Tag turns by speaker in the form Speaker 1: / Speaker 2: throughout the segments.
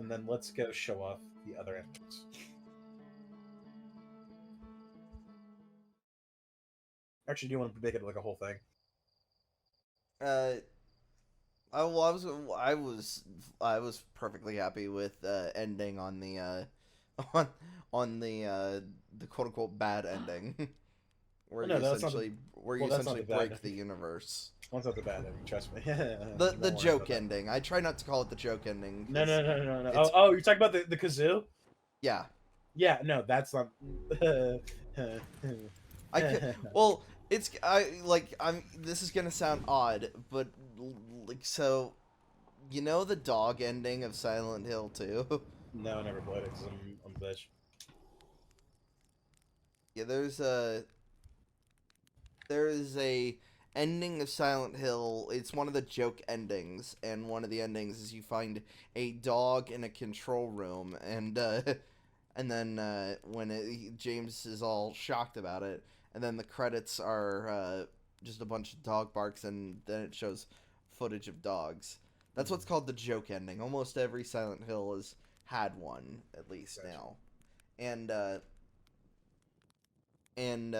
Speaker 1: and then let's go show off the other endings. Actually, do you want to make it like a whole thing?
Speaker 2: Uh, well, I was perfectly happy with ending on the on on the quote unquote bad ending,
Speaker 1: Well, no, that's not the.
Speaker 2: where you
Speaker 1: Well, that's not the
Speaker 2: essentially
Speaker 1: bad
Speaker 2: break the
Speaker 1: ending.
Speaker 2: universe.
Speaker 1: That's not the bad ending. Trust me.
Speaker 2: The
Speaker 1: Don't worry about
Speaker 2: joke
Speaker 1: that.
Speaker 2: ending. I try not to call it the joke ending
Speaker 1: No,
Speaker 2: because
Speaker 1: no, no, no, no.
Speaker 2: it's
Speaker 1: Oh, you're talking about the kazoo?
Speaker 2: yeah.
Speaker 1: Yeah, no, that's not.
Speaker 2: I could well, it's I like I'm. This is gonna sound odd, but like so, you know the dog ending of Silent Hill 2?
Speaker 1: No, I never played it because I'm a bitch.
Speaker 2: Yeah, there is a ending of Silent Hill. It's one of the joke endings, and one of the endings is you find a dog in a control room, and and then James is all shocked about it, and then the credits are just a bunch of dog barks, and then it shows footage of dogs. That's what's
Speaker 1: Mm,
Speaker 2: called the joke ending. Almost every Silent Hill has had one at least
Speaker 1: gotcha.
Speaker 2: now, and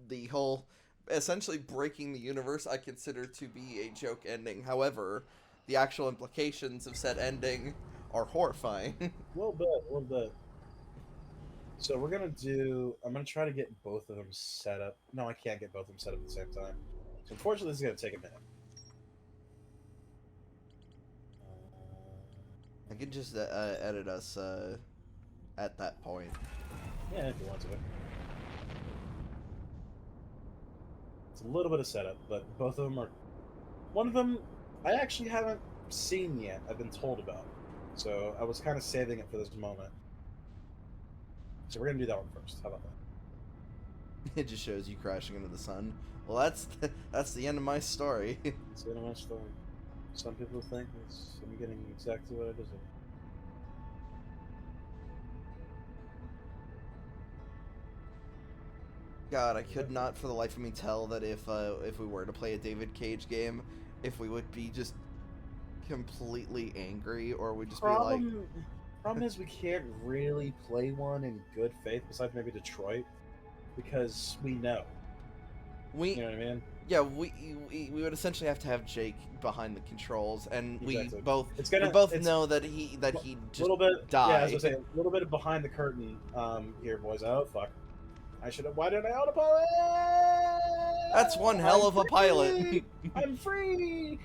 Speaker 2: the whole essentially breaking the universe I consider to be a joke ending. However, the actual implications of said ending are horrifying.
Speaker 1: A little bit, a little bit. So we're gonna do. I'm gonna try to get both of them set up. No, I can't get both of them set up at the same time. So unfortunately, this is gonna take a minute.
Speaker 2: I can just edit us at that point.
Speaker 1: Yeah, if you want to. It's a little bit of setup, but both of them are. One of them I actually haven't seen yet. I've been told about, so I was kind of saving it for this moment. So we're gonna do that one first. How about that?
Speaker 2: It just shows you crashing into the sun. Well, that's the end of my story.
Speaker 1: It's the end of my story. Some people think I'm getting exactly what I deserve.
Speaker 2: God, I could not for the life of me tell that if we were to play a David Cage game, if we would be just completely angry or we'd just be like,
Speaker 1: Problem, problem is we can't really play one in good faith, besides maybe Detroit, because we know.
Speaker 2: we
Speaker 1: You know what I mean?
Speaker 2: yeah, we would essentially have to have Jake behind the controls, and
Speaker 1: Exactly. It's
Speaker 2: we
Speaker 1: gonna.
Speaker 2: both
Speaker 1: It's
Speaker 2: know that
Speaker 1: a
Speaker 2: he just
Speaker 1: little bit. Yeah, as I
Speaker 2: die.
Speaker 1: was saying, a little bit of behind the curtain. Here, boys. Oh fuck. I should have. Why didn't I autopilot?
Speaker 2: That's one hell
Speaker 1: I'm
Speaker 2: of a pilot.
Speaker 1: free. I'm free.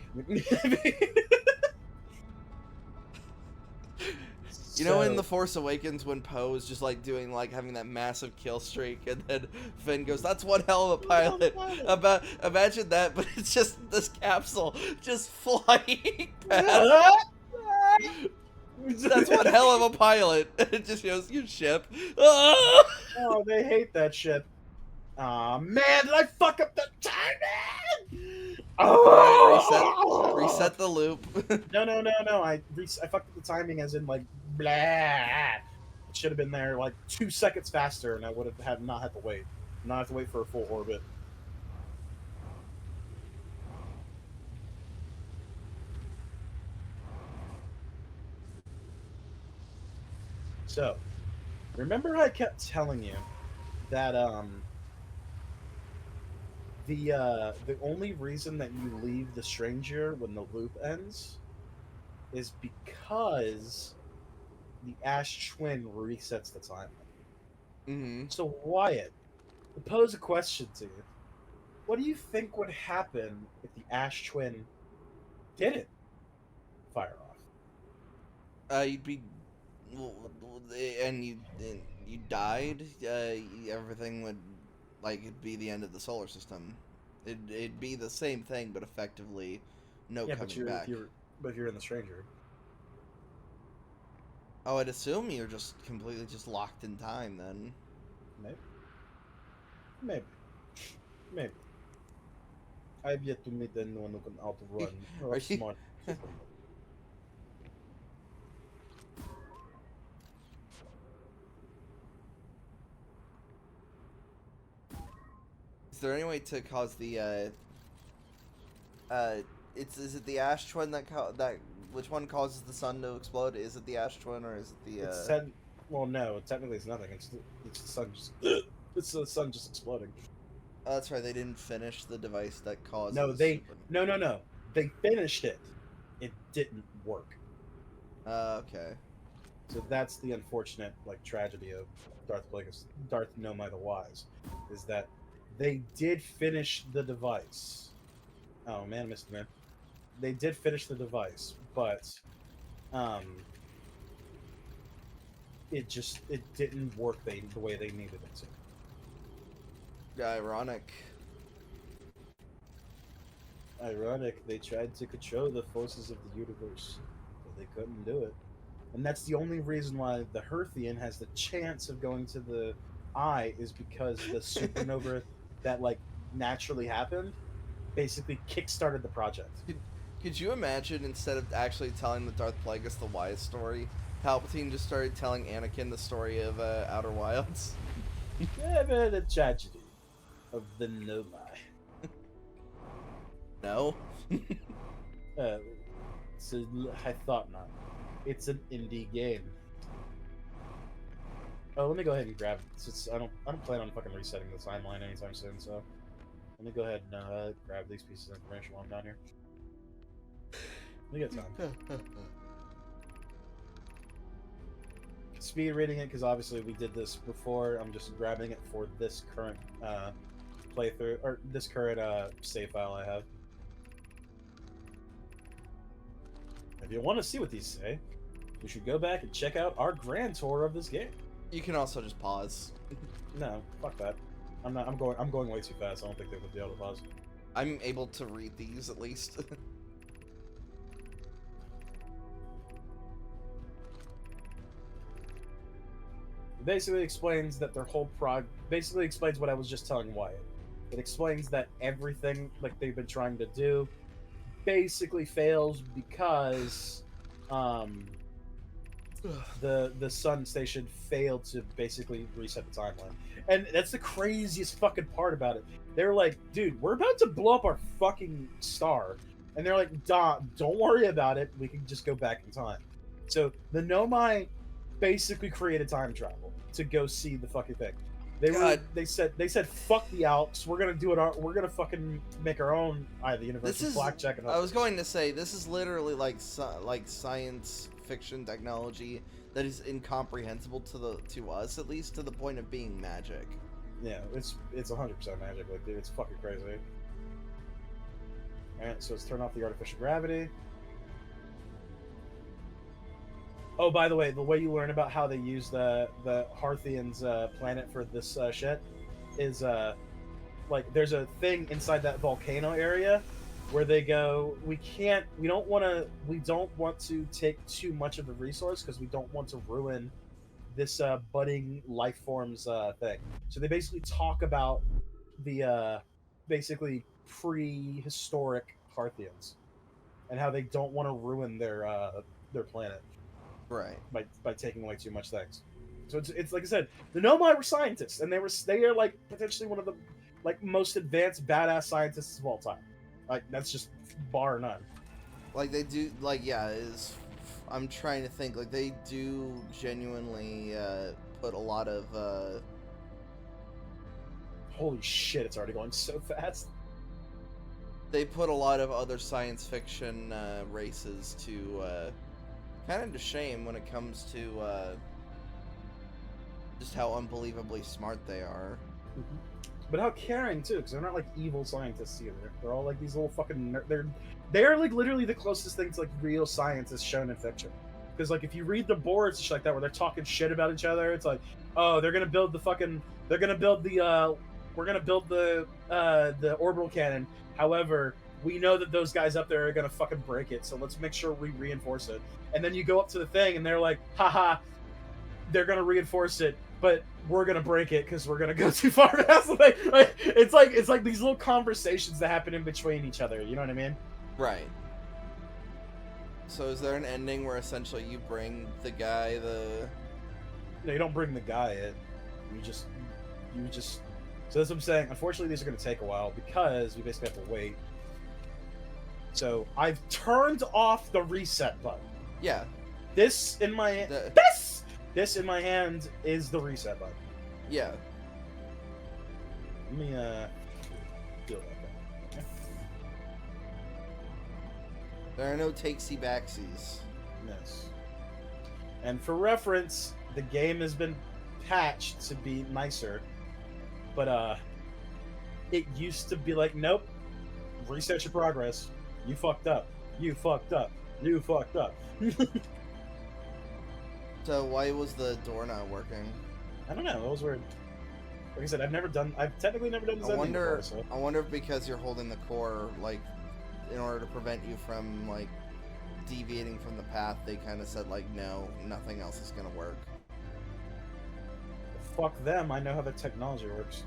Speaker 2: You know, in
Speaker 1: So
Speaker 2: The Force Awakens, when Poe is just like doing like having that massive kill streak, and then Finn goes, "That's one hell of a pilot." About imagine that, but it's just this capsule just flying past. That's one hell of a pilot. It just shows your ship. Ah!
Speaker 1: Oh, they hate that shit. Aw, man, did I fuck up the timing?
Speaker 2: All right,
Speaker 1: Oh!
Speaker 2: reset the loop.
Speaker 1: No, no, no, no. I fucked up the timing as in like blah. It should have been there like 2 seconds faster, and I would have had not had to wait, not have to wait for a full orbit. So, remember I kept telling you that the only reason that you leave the stranger when the loop ends is because the Ash Twin resets the timeline.
Speaker 2: hmm
Speaker 1: So Wyatt, to pose a question to you, what do you think would happen if the Ash Twin didn't fire off?
Speaker 2: You'd be, and you died. Everything would like it'd be the end of the solar system. It'd be the same thing, but effectively, no
Speaker 1: Yeah, but
Speaker 2: coming back.
Speaker 1: you're in the stranger.
Speaker 2: Oh, I'd assume you're just completely just locked in time then.
Speaker 1: Maybe, maybe, maybe. I've yet to meet anyone who can outrun or
Speaker 2: Are you?
Speaker 1: outsmart.
Speaker 2: Is there any way to cause the uh, it's is it the ash twin that Which one causes the sun to explode? Is it the ash twin or is it the?
Speaker 1: It's said. Well, no, technically it's nothing. It's the sun just. It's the sun just exploding.
Speaker 2: Oh, that's right. They didn't finish the device that
Speaker 1: No,
Speaker 2: causes
Speaker 1: they
Speaker 2: super.
Speaker 1: no. They finished it. It didn't work.
Speaker 2: Okay.
Speaker 1: So that's the unfortunate like tragedy of Darth Nomai the Wise, is that they did finish the device. Oh man, I missed it, man. They did finish the device, but um, it didn't work the way they needed it to.
Speaker 2: Ironic.
Speaker 1: Ironic, they tried to control the forces of the universe, but they couldn't do it. And that's the only reason why the Herthian has the chance of going to the eye, is because the supernova that like naturally happened basically kickstarted the project.
Speaker 2: Could you imagine, instead of actually telling the Darth Plagueis the Wise story, Palpatine just started telling Anakin the story of Outer Wilds?
Speaker 1: Never the tragedy of the Nomai.
Speaker 2: No.
Speaker 1: So I thought not. It's an indie game. Oh, let me go ahead and grab. Since I don't plan on fucking resetting the timeline anytime soon. So let me go ahead and grab these pieces of information while I'm down here. We got time. Speed reading it because obviously we did this before. I'm just grabbing it for this current playthrough, or this current save file I have. If you want to see what these say, you should go back and check out our grand tour of this game.
Speaker 2: You can also just pause.
Speaker 1: No, fuck that. I'm going way too fast. I don't think they would be able to pause.
Speaker 2: I'm able to read these at least.
Speaker 1: It basically explains that their whole basically explains what I was just telling Wyatt. It explains that everything like they've been trying to do basically fails because the Sun Station failed to basically reset the timeline. And that's the craziest fucking part about it. They're like, dude, we're about to blow up our fucking star. And they're like, don't worry about it. We can just go back in time. So the Nomai basically created time travel to go see the fucking thing. They said fuck the Alps. We're gonna do it. We're gonna fucking make our own Eye of the Universe.
Speaker 2: This is
Speaker 1: blackjack and
Speaker 2: I was going to say this is literally like science fiction technology that is incomprehensible to us, at least to the point of being magic.
Speaker 1: Yeah, it's 100% magic. Like, dude, it's fucking crazy. All right, so let's turn off the artificial gravity. Oh, by the way you learn about how they use the Harthian's planet for this shit is like there's a thing inside that volcano area where they go, we don't want to take too much of the resource because we don't want to ruin this budding life forms thing. So they basically talk about the basically prehistoric Harthians and how they don't want to ruin their planet.
Speaker 2: Right.
Speaker 1: By taking away too much things. So it's like I said, the Nomai were scientists, and they are like potentially one of the like most advanced badass scientists of all time. Like that's just bar none.
Speaker 2: Like they do, like I'm trying to think. Like they do genuinely put a lot of.
Speaker 1: Holy shit! It's already going so fast.
Speaker 2: They put a lot of other science fiction races to. Kind of to shame when it comes to just how unbelievably smart they are.
Speaker 1: Mm-hmm. But how caring too, because they're not like evil scientists either. They're all like these little fucking. They're like literally the closest thing to like real science is shown in fiction. Because like if you read the boards and shit like that, where they're talking shit about each other, it's like, oh, they're gonna build the fucking. They're gonna build the. We're gonna build the orbital cannon. However, we know that those guys up there are gonna fucking break it, so let's make sure we reinforce it. And then you go up to the thing, and they're like, haha, they're gonna reinforce it, but we're gonna break it because we're gonna go too far. It's like these little conversations that happen in between each other. You know what I mean?
Speaker 2: Right. So is there an ending where essentially you bring the guy
Speaker 1: No, you don't bring the guy in. You just. So that's what I'm saying. Unfortunately, these are gonna take a while because we basically have to wait. So I've turned off the reset button.
Speaker 2: Yeah.
Speaker 1: This in my
Speaker 2: The,
Speaker 1: this in my hand is the reset button.
Speaker 2: yeah.
Speaker 1: Let me feel that. Okay.
Speaker 2: There are no takesy backsies.
Speaker 1: Yes. And for reference, the game has been patched to be nicer. But it used to be like, nope, reset your progress. You fucked up. You fucked up. You fucked up.
Speaker 2: So why was the door not working?
Speaker 1: I don't know. That was weird. Like I said, I've technically never done this
Speaker 2: I wonder.
Speaker 1: before, so.
Speaker 2: I wonder if because you're holding the core, like, in order to prevent you from like deviating from the path, they kind of said like, no, nothing else is gonna work.
Speaker 1: Fuck them. I know how the technology works.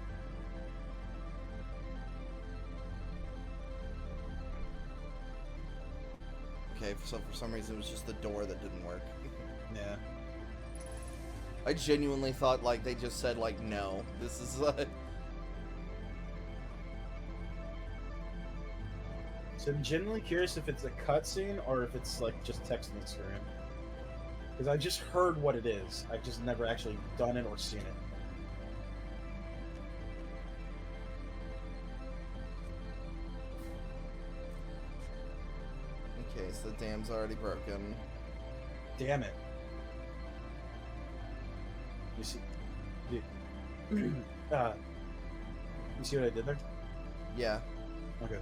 Speaker 2: Okay, so for some reason it was just the door that didn't work.
Speaker 1: Yeah.
Speaker 2: I genuinely thought like they just said like, no, this is
Speaker 1: So I'm genuinely curious if it's a cutscene or if it's like just text on the screen. Because I just heard what it is. I've just never actually done it or seen it.
Speaker 2: Okay, so the dam's already broken.
Speaker 1: Damn it. You see, you, you see what I did there?
Speaker 2: Yeah.
Speaker 1: Okay.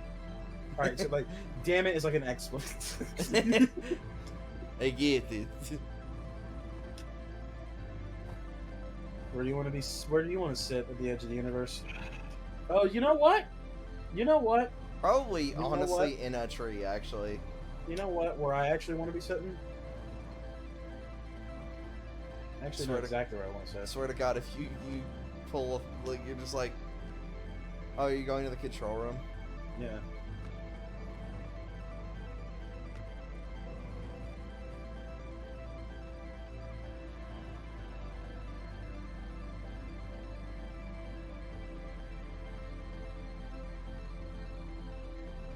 Speaker 1: All right. So like, damn it is like an expletive.
Speaker 2: I get it.
Speaker 1: Where do you want to be? Where do you want to sit at the edge of the universe? Oh, you know what? You know what?
Speaker 2: Probably,
Speaker 1: You know
Speaker 2: honestly,
Speaker 1: what?
Speaker 2: in a tree, actually.
Speaker 1: You know what? Where I actually want to be sitting? I actually know
Speaker 2: Swear to-
Speaker 1: exactly where I want to
Speaker 2: I
Speaker 1: sit.
Speaker 2: swear to God, if you pull, like, you're just like, oh, you're going to the control room?
Speaker 1: Yeah.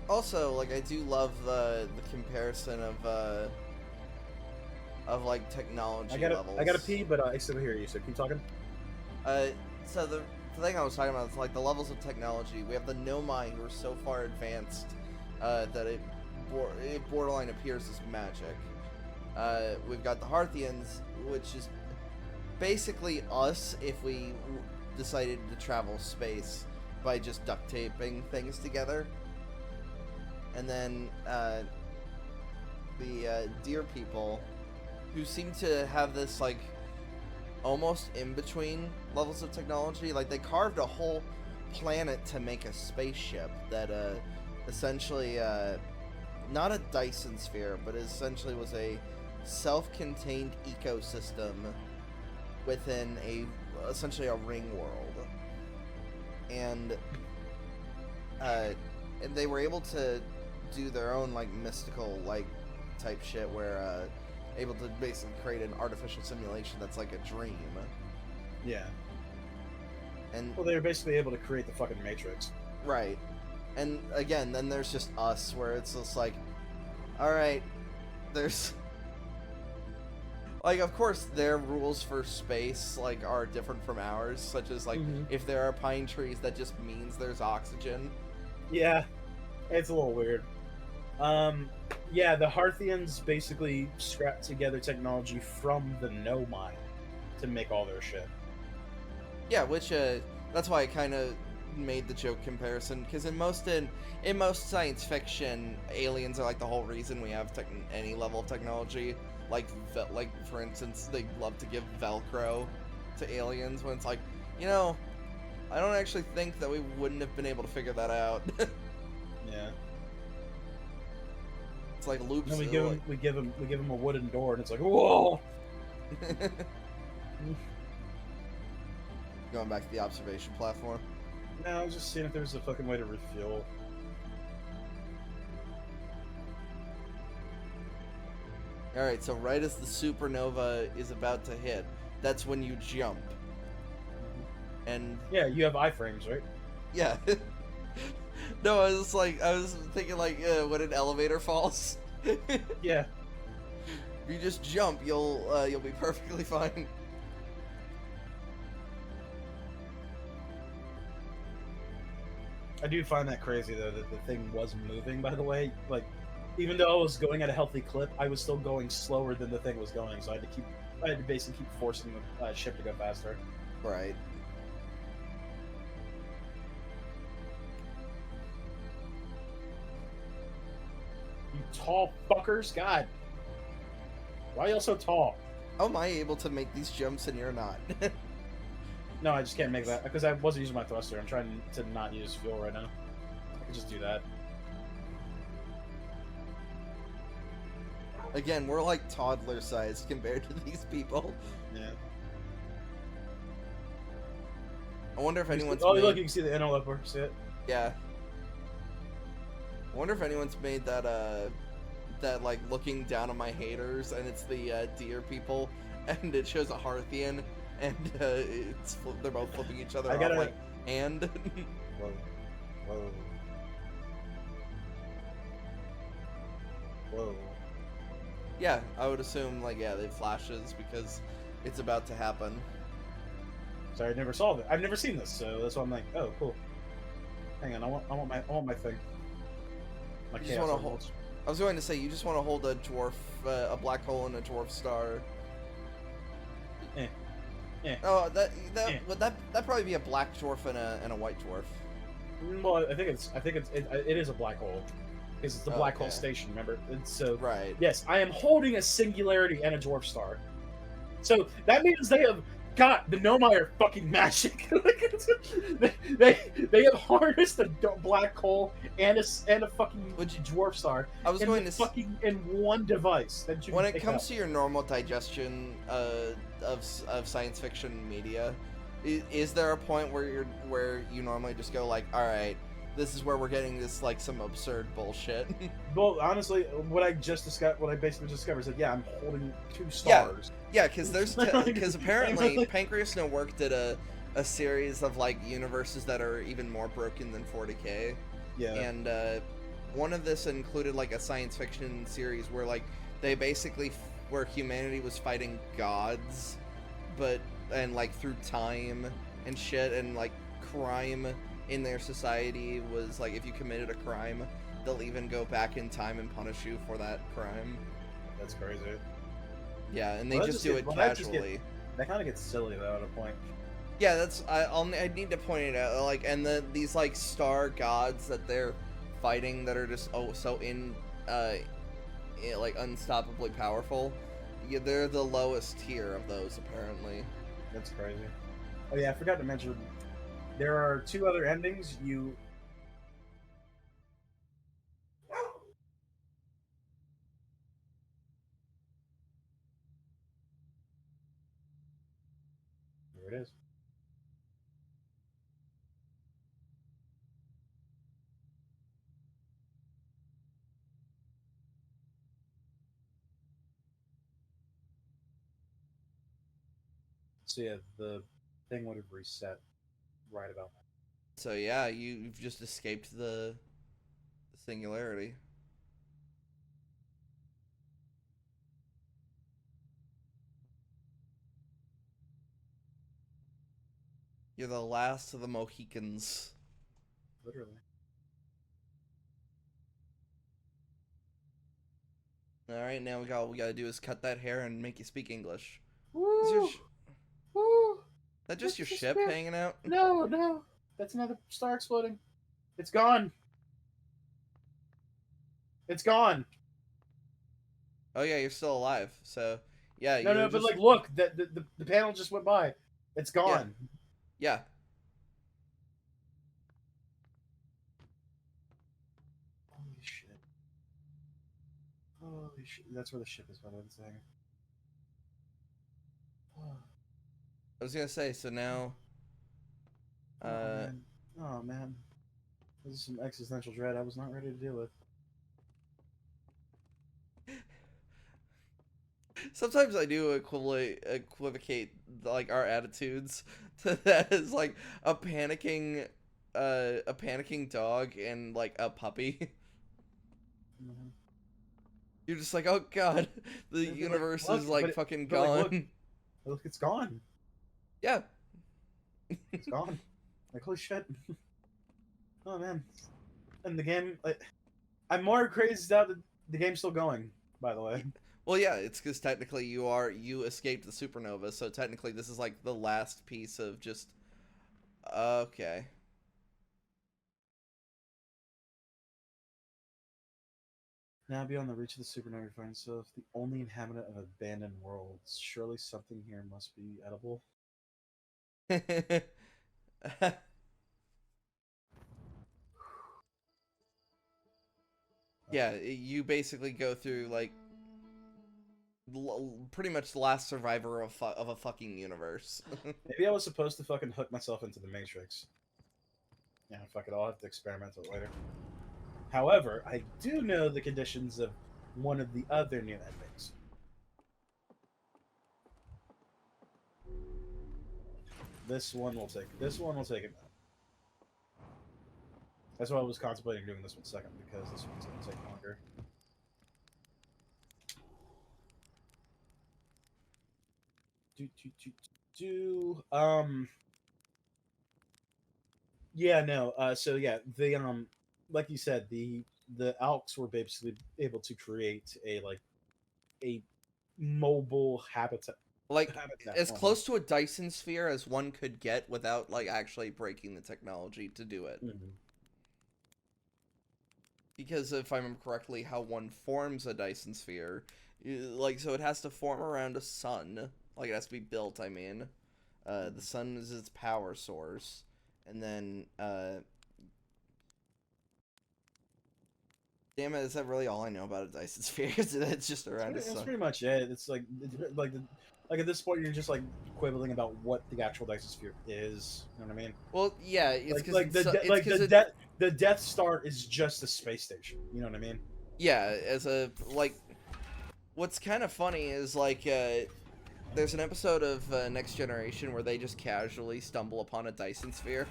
Speaker 2: Also, like, I do love the comparison of like technology levels.
Speaker 1: I gotta pee, but I still hear you. So keep talking.
Speaker 2: So the thing I was talking about is like the levels of technology. We have the Nomai who are so far advanced that it borderline appears as magic. We've got the Harthians, which is basically us if we decided to travel space by just duct taping things together. And then the deer people, who seem to have this like almost in between levels of technology. Like they carved a whole planet to make a spaceship that essentially not a Dyson sphere, but essentially was a self-contained ecosystem within essentially a ring world. And they were able to do their own like mystical like type shit where able to basically create an artificial simulation that's like a dream.
Speaker 1: Yeah.
Speaker 2: And
Speaker 1: Well, they were basically able to create the fucking Matrix.
Speaker 2: right. And again, then there's just us where it's just like, all right, there's like, of course their rules for space like are different from ours, such as like if there are pine trees, that just means there's oxygen.
Speaker 1: Yeah, it's a little weird. Yeah, the Harthians basically scrapped together technology from the Nomai to make all their shit.
Speaker 2: Yeah, which that's why I kind of made the joke comparison, because in most science fiction, aliens are like the whole reason we have any level of technology. Like for instance, they love to give Velcro to aliens when it's like, you know, I don't actually think that we wouldn't have been able to figure that out.
Speaker 1: Yeah.
Speaker 2: It's like loops.
Speaker 1: And then we give him a wooden door, and it's like, whoa.
Speaker 2: Going back to the observation platform.
Speaker 1: No, I was just seeing if there was a fucking way to refuel.
Speaker 2: Alright, so right as the supernova is about to hit, that's when you jump. And
Speaker 1: Yeah, you have iframes, right?
Speaker 2: yeah. No, I was thinking like when an elevator falls. If
Speaker 1: Yeah,
Speaker 2: you just jump, you'll be perfectly fine.
Speaker 1: I do find that crazy though that the thing was moving. By the way, like even though I was going at a healthy clip, I was still going slower than the thing was going. So I had to basically keep forcing the ship to go faster.
Speaker 2: Right.
Speaker 1: You tall fuckers, God, why are you so tall?
Speaker 2: How am I able to make these jumps and you're not?
Speaker 1: No, I just can't make that because I wasn't using my thruster. I'm trying to not use fuel right now. I could just do that.
Speaker 2: Again, we're like toddler sized compared to these people.
Speaker 1: Yeah.
Speaker 2: I wonder if anyone's
Speaker 1: Oh,
Speaker 2: made.
Speaker 1: look, you can see the interloper. See it?
Speaker 2: Yeah. I wonder if anyone's made that that like looking down on my haters and it's the deer people and it shows a Hearthian and they're both flipping each other
Speaker 1: I
Speaker 2: off
Speaker 1: gotta.
Speaker 2: like and
Speaker 1: Whoa. Whoa. Whoa.
Speaker 2: yeah, I would assume like yeah, they flashes because it's about to happen.
Speaker 1: Sorry, I never saw that. I've never seen this, so that's why I'm like, oh, cool. Hang on, I want my thing. My
Speaker 2: You just
Speaker 1: chaos
Speaker 2: want to hold.
Speaker 1: emeralds.
Speaker 2: I was going to say you just want to hold a dwarf, a black hole and a dwarf star.
Speaker 1: Eh, eh,
Speaker 2: Oh,
Speaker 1: eh.
Speaker 2: would that probably be a black dwarf and a white dwarf.
Speaker 1: Well, it is a black hole because it's the black hole
Speaker 2: Okay.
Speaker 1: station. Remember? And so
Speaker 2: Right.
Speaker 1: yes, I am holding a singularity and a dwarf star. So that means they have got the Nomai are fucking magic. They have harnessed a black hole and a fucking
Speaker 2: Would you-
Speaker 1: dwarf star
Speaker 2: I was going to
Speaker 1: fucking in one device that you
Speaker 2: when
Speaker 1: can
Speaker 2: it
Speaker 1: pick
Speaker 2: comes
Speaker 1: up.
Speaker 2: to your normal digestion of science fiction media, is there a point where you normally just go like, all right, this is where we're getting this like some absurd bullshit.
Speaker 1: Well, honestly, what I basically discovered is that yeah, I'm holding two stars.
Speaker 2: Yeah, because because apparently Pancreas No Work did a series of like universes that are even more broken than 40k,
Speaker 1: Yeah,
Speaker 2: and one of this included like a science fiction series where like they basically where humanity was fighting gods, but and like through time and shit and like crime in their society was like if you committed a crime, they'll even go back in time and punish you for that crime.
Speaker 1: that's crazy.
Speaker 2: Yeah, and they
Speaker 1: Well,
Speaker 2: just do it casually.
Speaker 1: That kind of gets silly though at a point.
Speaker 2: Yeah, that's I need to point it out. Like, and these like star gods that they're fighting that are just so like unstoppably powerful. Yeah, they're the lowest tier of those apparently.
Speaker 1: That's crazy. Oh yeah, I forgot to mention. There are two other endings. There it is. So yeah, the thing would have reset right about now.
Speaker 2: So yeah, you've just escaped the singularity. You're the last of the Mohicans.
Speaker 1: Literally.
Speaker 2: All right, now we gotta do is cut that hair and make you speak English. Is your
Speaker 1: Woo! Woo!
Speaker 2: that just your
Speaker 1: That's just
Speaker 2: ship
Speaker 1: good.
Speaker 2: hanging out?
Speaker 1: No, no. That's another star exploding. It's gone. It's gone.
Speaker 2: Oh yeah, you're still alive. So yeah,
Speaker 1: No,
Speaker 2: you're
Speaker 1: no, but
Speaker 2: just
Speaker 1: like, look, the panel just went by. It's
Speaker 2: yeah
Speaker 1: gone.
Speaker 2: yeah.
Speaker 1: Holy shit. Holy shit. That's where the ship is, by the way. It's hanging.
Speaker 2: I was gonna say so now.
Speaker 1: Oh
Speaker 2: Uh,
Speaker 1: man. Oh man. This is some existential dread I was not ready to deal with.
Speaker 2: Sometimes I do equivocate like our attitudes to that as like a panicking a panicking dog and like a puppy.
Speaker 1: Mhm.
Speaker 2: You're just like, oh god, the
Speaker 1: And they're like,
Speaker 2: universe
Speaker 1: look,
Speaker 2: is like fucking
Speaker 1: but like,
Speaker 2: gone.
Speaker 1: look, it's gone.
Speaker 2: Yeah.
Speaker 1: It's gone. Like, holy shit. Oh man. And the game, like, I'm more crazed out that the game's still going. By the way.
Speaker 2: Well, yeah, it's because technically you escaped the supernova, so technically this is like the last piece of just okay.
Speaker 1: Now beyond the reach of the supernova, you find yourself the only inhabitant of abandoned worlds. Surely something here must be edible.
Speaker 2: Yeah, you basically go through like pretty much the last survivor of a fucking universe.
Speaker 1: Maybe I was supposed to fucking hook myself into the Matrix. Yeah, fuck it. I'll have to experiment with it later. However, I do know the conditions of one of the other new endings. This one will take. This one will take a minute. That's why I was contemplating doing this one second because this one's gonna take longer. Do do do do. Yeah, no. So yeah, the like you said, the Alks were basically able to create a like a mobile
Speaker 2: Like
Speaker 1: habitat
Speaker 2: as
Speaker 1: almost.
Speaker 2: close to a Dyson sphere as one could get without like actually breaking the technology to do it.
Speaker 1: Mhm.
Speaker 2: Because if I remember correctly, how one forms a Dyson sphere, like so it has to form around a sun. Like it has to be built. I mean, the sun is its power source, and then damn it, is that really all I know about a Dyson sphere? It's just around a
Speaker 1: That's
Speaker 2: sun.
Speaker 1: pretty much it. It's like at this point you're just like quibbling about what the actual Dyson sphere is. You know what I mean?
Speaker 2: Well, yeah, it's because
Speaker 1: Like the Death Star is just a space station. You know what I mean?
Speaker 2: yeah, as a like what's kind of funny is like there's an episode of Next Generation where they just casually stumble upon a Dyson sphere.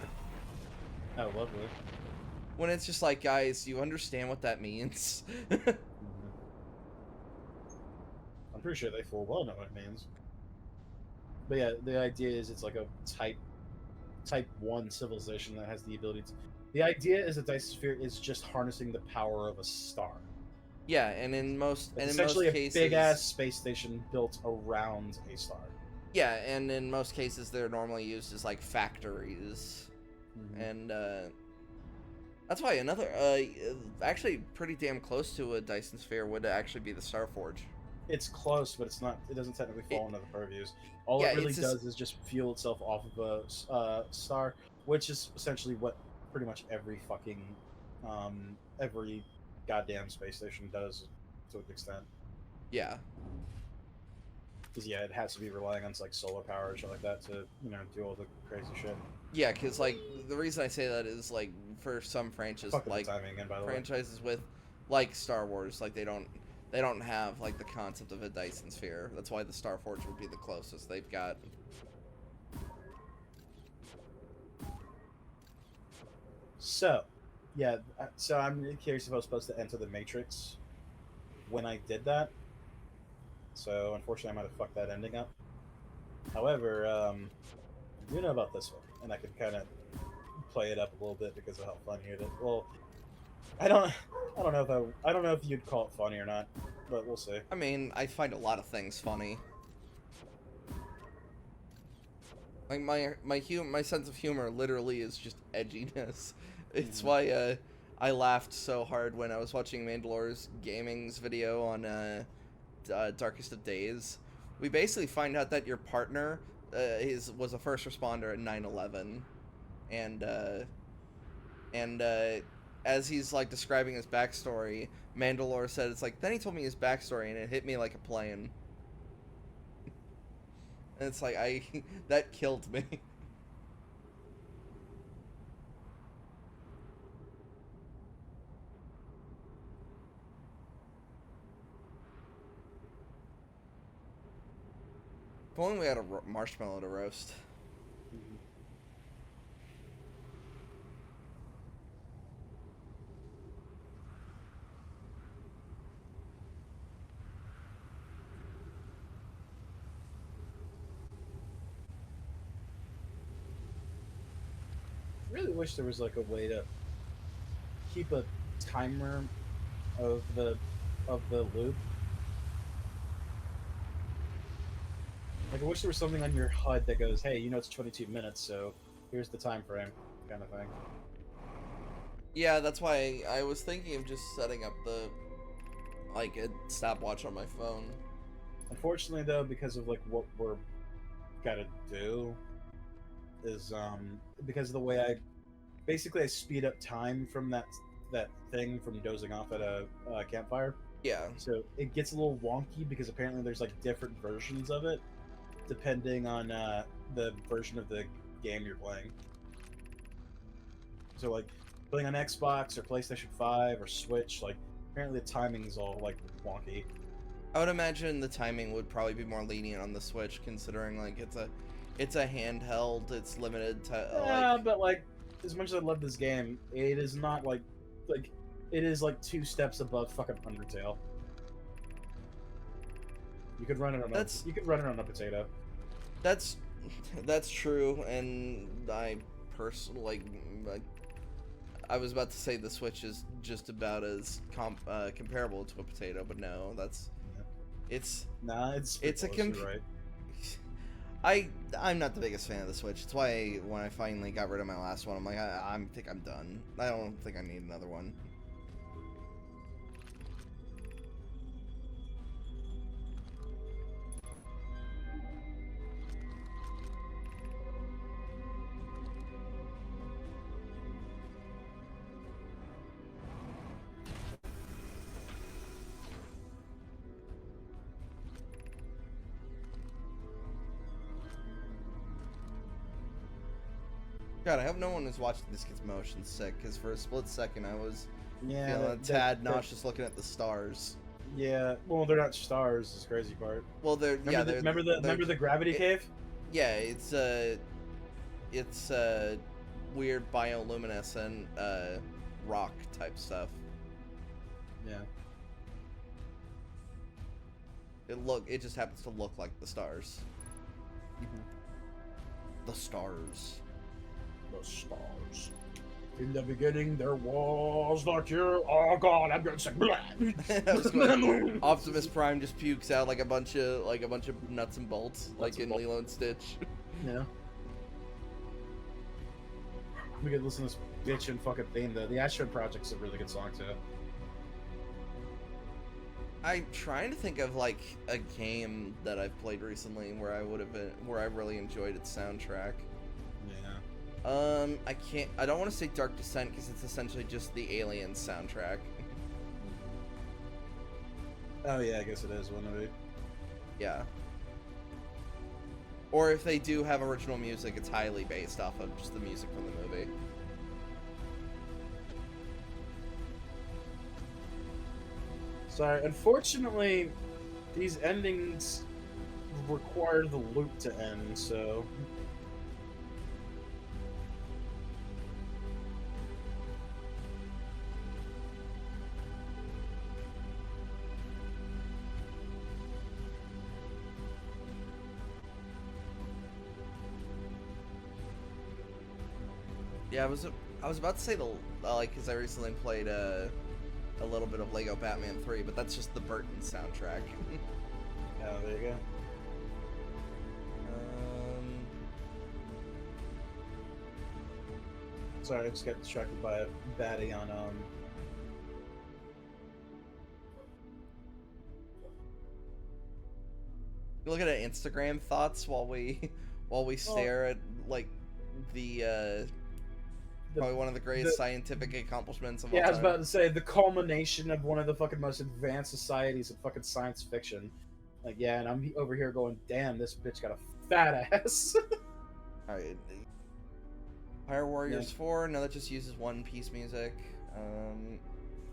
Speaker 1: Oh, lovely.
Speaker 2: When it's just like, guys, you understand what that means?
Speaker 1: Mhm. I'm pretty sure they full well know what it means. But yeah, the idea is it's like a type one civilization that has the ability to. The idea is a Dyson sphere is just harnessing the power of a star.
Speaker 2: Yeah,
Speaker 1: It's
Speaker 2: and in
Speaker 1: essentially
Speaker 2: most
Speaker 1: a big ass
Speaker 2: cases,
Speaker 1: space station built around a star.
Speaker 2: yeah, and in most cases they're normally used as like factories,
Speaker 1: Mm-hmm.
Speaker 2: and that's why another actually pretty damn close to a Dyson sphere would actually be the Star Forge.
Speaker 1: It's close, but it's not. It doesn't technically
Speaker 2: It,
Speaker 1: fall into the purviews. All
Speaker 2: yeah,
Speaker 1: it really
Speaker 2: it's just
Speaker 1: does is just fuel itself off of a star, which is essentially what pretty much every goddamn space station does to an extent.
Speaker 2: yeah.
Speaker 1: Because yeah, it has to be relying on like solar power or shit like that to do all the crazy shit.
Speaker 2: Yeah, because like the reason I say that is like for some
Speaker 1: I
Speaker 2: franchises
Speaker 1: fucked up the
Speaker 2: like
Speaker 1: timing again, by the way.
Speaker 2: franchises with like Star Wars, like they don't have like the concept of a Dyson sphere. That's why the Star Forge would be the closest they've got.
Speaker 1: So, yeah, so I'm really curious if I was supposed to enter the Matrix when I did that. So unfortunately, I might have fucked that ending up. However, I do know about this one, and I can kind of play it up a little bit because of how funny it is. Well, I don't, I don't know if you'd call it funny or not, but we'll see.
Speaker 2: I mean, I find a lot of things funny. Like my sense of humor literally is just edginess. It's
Speaker 1: Hmm.
Speaker 2: why I laughed so hard when I was watching Mandalore's Gaming's video on Darkest of Days. We basically find out that your partner was a first responder at 9/11, and as he's like describing his backstory, Mandalore said it's like then he told me his backstory and it hit me like a plane. And it's like I that killed me. If only we had a marshmallow to roast.
Speaker 1: Hmm. really wish there was like a way to keep a timer of the loop. Like I wish there was something on your HUD that goes, "Hey, you know it's 22 minutes, so here's the time frame," kind of thing.
Speaker 2: Yeah, that's why I was thinking of just setting up the like a stopwatch on my phone.
Speaker 1: Unfortunately, though, because of like what we're gotta do is because of the way I basically I speed up time from that thing from dozing off at a campfire.
Speaker 2: Yeah.
Speaker 1: So it gets a little wonky because apparently there's like different versions of it depending on the version of the game you're playing. So like playing on Xbox or PlayStation 5 or Switch, like apparently the timing's all like wonky.
Speaker 2: I would imagine the timing would probably be more lenient on the Switch, considering like it's a handheld. It's limited to
Speaker 1: Yeah, but like as much as I love this game, it is not like it is like two steps above fucking Undertale. You could run it on
Speaker 2: that's
Speaker 1: you could run it on a potato.
Speaker 2: that's that's true, and I personally like I was about to say the Switch is just about as comparable to a potato, but no, that's
Speaker 1: Yeah.
Speaker 2: it's
Speaker 1: Nah, it's
Speaker 2: it's a
Speaker 1: close,
Speaker 2: comp.
Speaker 1: you're right.
Speaker 2: I'm not the biggest fan of the Switch. It's why when I finally got rid of my last one, I'm like I think I'm done. I don't think I need another one. God, I hope no one is watching this gets motion sick, because for a split second I was
Speaker 1: Yeah,
Speaker 2: feeling a tad nauseous looking at the stars.
Speaker 1: yeah. Well, they're not stars. Is the crazy part.
Speaker 2: Well,
Speaker 1: Remember the gravity cave?
Speaker 2: Yeah, it's weird bioluminescent rock type stuff.
Speaker 1: Yeah.
Speaker 2: It just happens to look like the stars. The stars.
Speaker 1: The stars. In the beginning, there was the cure. Oh God, I'm getting sick.
Speaker 2: I was going, Optimus Prime just pukes out like a bunch of nuts and bolts, like in Lilo and Stitch.
Speaker 1: Yeah. We could listen to this bitch and fucking theme though. The Astro Project's a really good song too.
Speaker 2: I'm trying to think of like a game that I've played recently where I really enjoyed its soundtrack.
Speaker 1: Yeah.
Speaker 2: I don't want to say Dark Descent because it's essentially just the Aliens soundtrack.
Speaker 1: Oh yeah, I guess it is, wouldn't it?
Speaker 2: Yeah. Or if they do have original music, it's highly based off of just the music from the movie.
Speaker 1: Sorry, unfortunately, these endings require the loop to end, so...
Speaker 2: Yeah, I was about to say like because I recently played a little bit of Lego Batman 3, but that's just the Burton soundtrack.
Speaker 1: Oh, there you go. Sorry, I just got distracted by a baddie on
Speaker 2: You look at Instagram thoughts while we stare at like the probably one of the greatest scientific accomplishments of all time.
Speaker 1: I was about to say the culmination of one of the fucking most advanced societies of fucking science fiction. Like, yeah, and I'm over here going, damn, this bitch got a fat ass.
Speaker 2: Alright. Fire Warriors 4, no, that just uses One Piece music.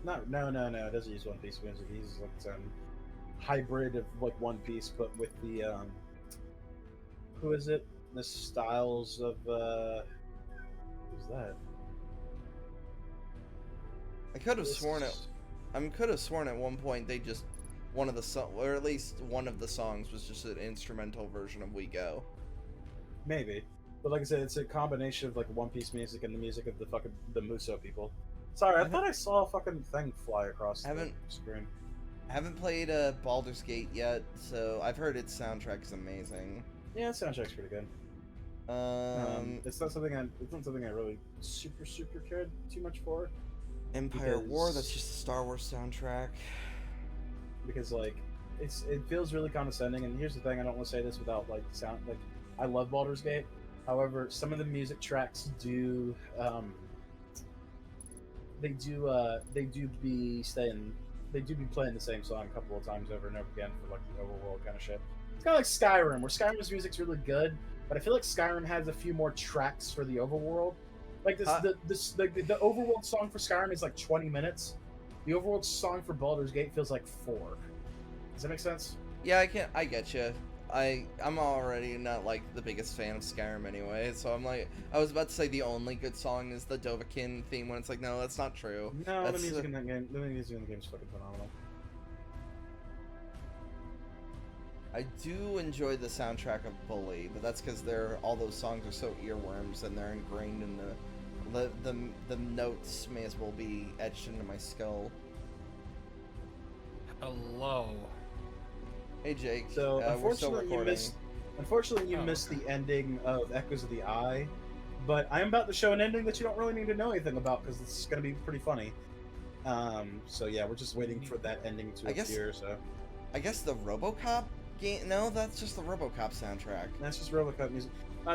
Speaker 1: No, it doesn't use One Piece music. It uses like some hybrid of like One Piece, but with the who is it? The styles of who's that?
Speaker 2: I could have sworn at one point they just one of the or at least one of the songs was just an instrumental version of We Go.
Speaker 1: Maybe. But like I said, it's a combination of like One Piece music and the music of the fucking the Muso people. Sorry, I
Speaker 2: I
Speaker 1: thought I saw a fucking thing fly across the
Speaker 2: haven't
Speaker 1: screen.
Speaker 2: I haven't played Baldur's Gate yet, so I've heard its soundtrack is amazing.
Speaker 1: Yeah, the soundtrack's pretty good.
Speaker 2: Um,
Speaker 1: It's not something I really super cared too much for
Speaker 2: Empire War, that's
Speaker 1: because
Speaker 2: just the Star Wars soundtrack.
Speaker 1: like it feels really condescending. And here's the thing: I don't want to say this without like sound like I love Baldur's Gate. However, some of the music tracks do they do be staying they do be playing the same song a couple of times over and over again for like the overworld kind of shit. It's kind of like Skyrim, where Skyrim's music's really good, but I feel like Skyrim has a few more tracks for the overworld. Like the overworld song for Skyrim is like 20 minutes. The overworld song for Baldur's Gate feels like 4. Does that make sense?
Speaker 2: Yeah, I get you. I'm already not like the biggest fan of Skyrim anyway, so I'm like, I was about to say the only good song is the Dovahkiin theme, when it's like, no, that's not true.
Speaker 1: No,
Speaker 2: That's,
Speaker 1: the music in that game, the music in the game is fucking phenomenal.
Speaker 2: I do enjoy the soundtrack of Bully, but that's because all those songs are so earworms and they're ingrained in the notes may as well be etched into my skull.
Speaker 3: Hello.
Speaker 2: Hey Jake,
Speaker 1: So
Speaker 2: we're still recording.
Speaker 1: Unfortunately, you
Speaker 3: Oh,
Speaker 1: missed
Speaker 3: okay.
Speaker 1: the ending of Echoes of the Eye, but I am about to show an ending that you don't really need to know anything about because it's going to be pretty funny. So yeah, we're just waiting for that ending to
Speaker 2: I guess-
Speaker 1: appear. So
Speaker 2: I guess the RoboCop game. No, that's just the RoboCop soundtrack.
Speaker 1: that's just RoboCop music.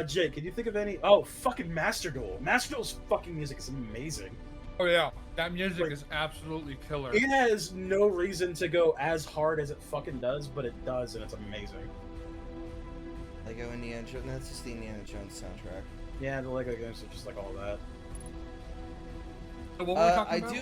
Speaker 1: Jake, can you think of any? Oh, fucking Master Duel. Master Duel's fucking music is amazing.
Speaker 3: Oh yeah, that music
Speaker 1: Like-
Speaker 3: is absolutely killer.
Speaker 1: It has no reason to go as hard as it fucking does, but it does, and it's amazing.
Speaker 2: Lego Indiana Jones. That's just the Indiana Jones soundtrack.
Speaker 1: Yeah, the Lego games are just like all that.
Speaker 3: So what were we talking
Speaker 2: I
Speaker 3: about?
Speaker 2: do.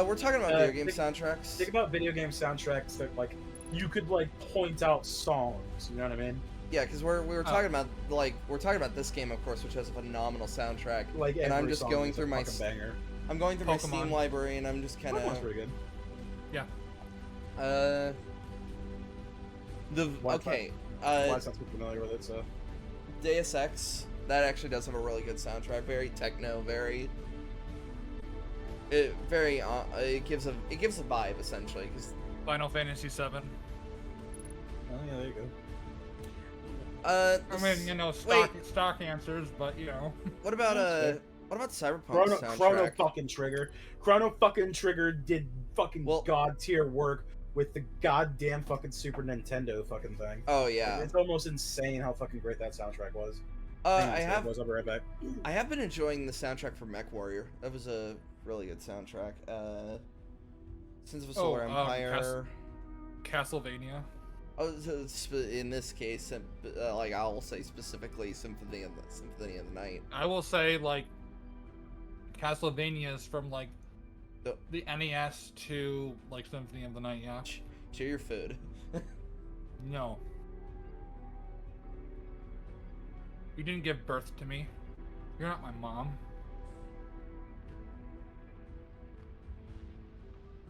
Speaker 2: We're talking about video game soundtracks.
Speaker 1: Think about video game soundtracks that like you could like point out songs. You know what I mean?
Speaker 2: Yeah, because we were talking about we're talking about this game, of course, which has a phenomenal soundtrack.
Speaker 1: Like
Speaker 2: And I'm
Speaker 1: every
Speaker 2: just
Speaker 1: song
Speaker 2: going
Speaker 1: is
Speaker 2: through
Speaker 1: a
Speaker 2: my
Speaker 1: fucking banger.
Speaker 2: I'm going through my
Speaker 3: Pokemon.
Speaker 2: Steam library, and I'm just kind
Speaker 1: Pokemon's
Speaker 2: of
Speaker 1: pretty good.
Speaker 3: Yeah.
Speaker 2: Okay.
Speaker 1: Why sounds too familiar with it? So
Speaker 2: Deus Ex, that actually does have a really good soundtrack. Very techno, it gives a vibe essentially. Cause,
Speaker 3: Final Fantasy VII.
Speaker 1: oh yeah, there you go.
Speaker 3: I mean, you know, stock answers, but you know.
Speaker 2: What about
Speaker 1: That's
Speaker 2: Cyberpunk
Speaker 1: Chrono
Speaker 2: soundtrack?
Speaker 1: fucking Trigger. Chrono fucking Trigger did fucking
Speaker 2: Well-
Speaker 1: god tier work with the goddamn fucking Super Nintendo fucking thing.
Speaker 2: Oh yeah.
Speaker 1: It's almost insane how fucking great that soundtrack was.
Speaker 2: I have
Speaker 1: I'll be right back.
Speaker 2: I have been enjoying the soundtrack for Mech Warrior. That was a really good soundtrack. Sins of a Solar Empire.
Speaker 3: Castlevania.
Speaker 2: Oh, in this case, like I'll say specifically Symphony of the Night.
Speaker 3: I will say like Castlevanias from like the NES to like Symphony of the Night. Yeah.
Speaker 2: Cheer your food.
Speaker 3: No. You didn't give birth to me. You're not my mom.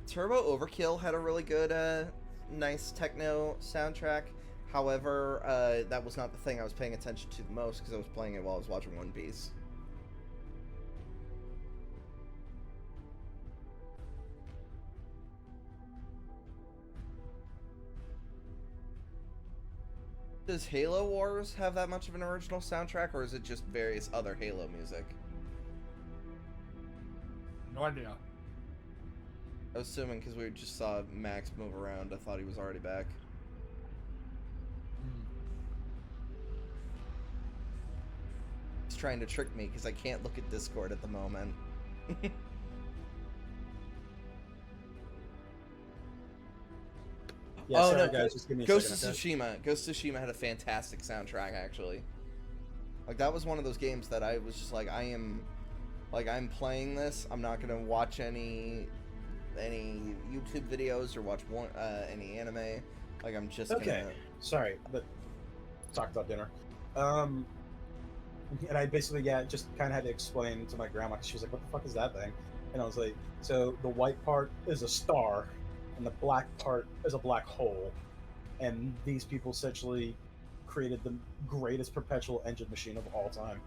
Speaker 2: Turbo Overkill had a really good, nice techno soundtrack. However, that was not the thing I was paying attention to the most because I was playing it while I was watching One Piece. Does Halo Wars have that much of an original soundtrack, or is it just various other Halo music?
Speaker 3: No idea.
Speaker 2: I was assuming because we just saw Max move around, I thought he was already back. He's trying to trick me because I can't look at Discord at the moment.
Speaker 1: Yeah,
Speaker 2: Oh,
Speaker 1: sorry
Speaker 2: no,
Speaker 1: guys, just give me a
Speaker 2: Ghost of
Speaker 1: second. Okay?
Speaker 2: Tsushima. Ghost of Tsushima had a fantastic soundtrack, actually. Like, that was one of those games that I was just like, I'm playing this. I'm not gonna watch any YouTube videos or watch any anime. Like, I'm just
Speaker 1: Okay,
Speaker 2: gonna...
Speaker 1: sorry, but talked about dinner. And I basically, just kind of had to explain to my grandma, 'cause she was like, what the fuck is that thing? And I was like, so the white part is a star, and the black part is a black hole. And these people essentially created the greatest perpetual engine machine of all time.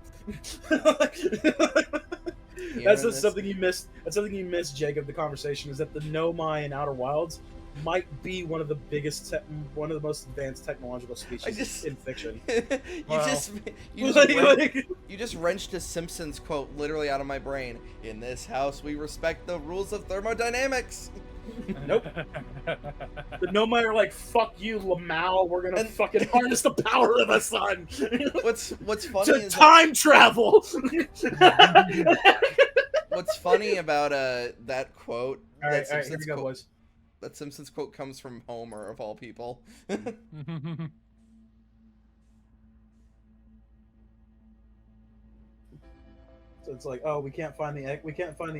Speaker 1: That's just something you missed. That's something you missed, Jacob. The conversation is that the Nomai in Outer Wilds might be one of the biggest, one of the most advanced technological species in fiction.
Speaker 2: You just wrenched a Simpsons quote literally out of my brain. In this house, we respect the rules of thermodynamics.
Speaker 1: Nope. The Nomai are like, fuck you, Lamau. We're gonna fucking harness the power of the sun.
Speaker 2: What's funny is
Speaker 1: time travel.
Speaker 2: What's funny about that quote?
Speaker 1: All right, here we go, boys.
Speaker 2: That Simpsons quote comes from Homer, of all people.
Speaker 1: So it's like, oh, we can't find the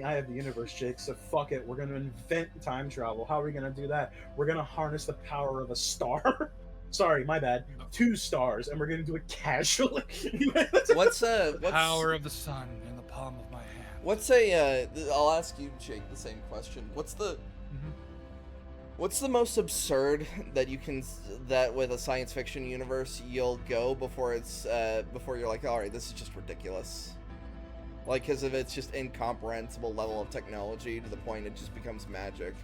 Speaker 1: eye of the universe, Jake. So fuck it, we're gonna invent time travel. How are we gonna do that? We're gonna harness the power of a star. Sorry, my bad. 2 stars, and we're gonna do it casually.
Speaker 2: What's
Speaker 3: power of the sun in the palm of my hand?
Speaker 2: I'll ask you, Jake, the same question. What's the most absurd that with a science fiction universe you'll go before you're like, all right, this is just ridiculous. Like, because of its just incomprehensible level of technology to the point it just becomes magic.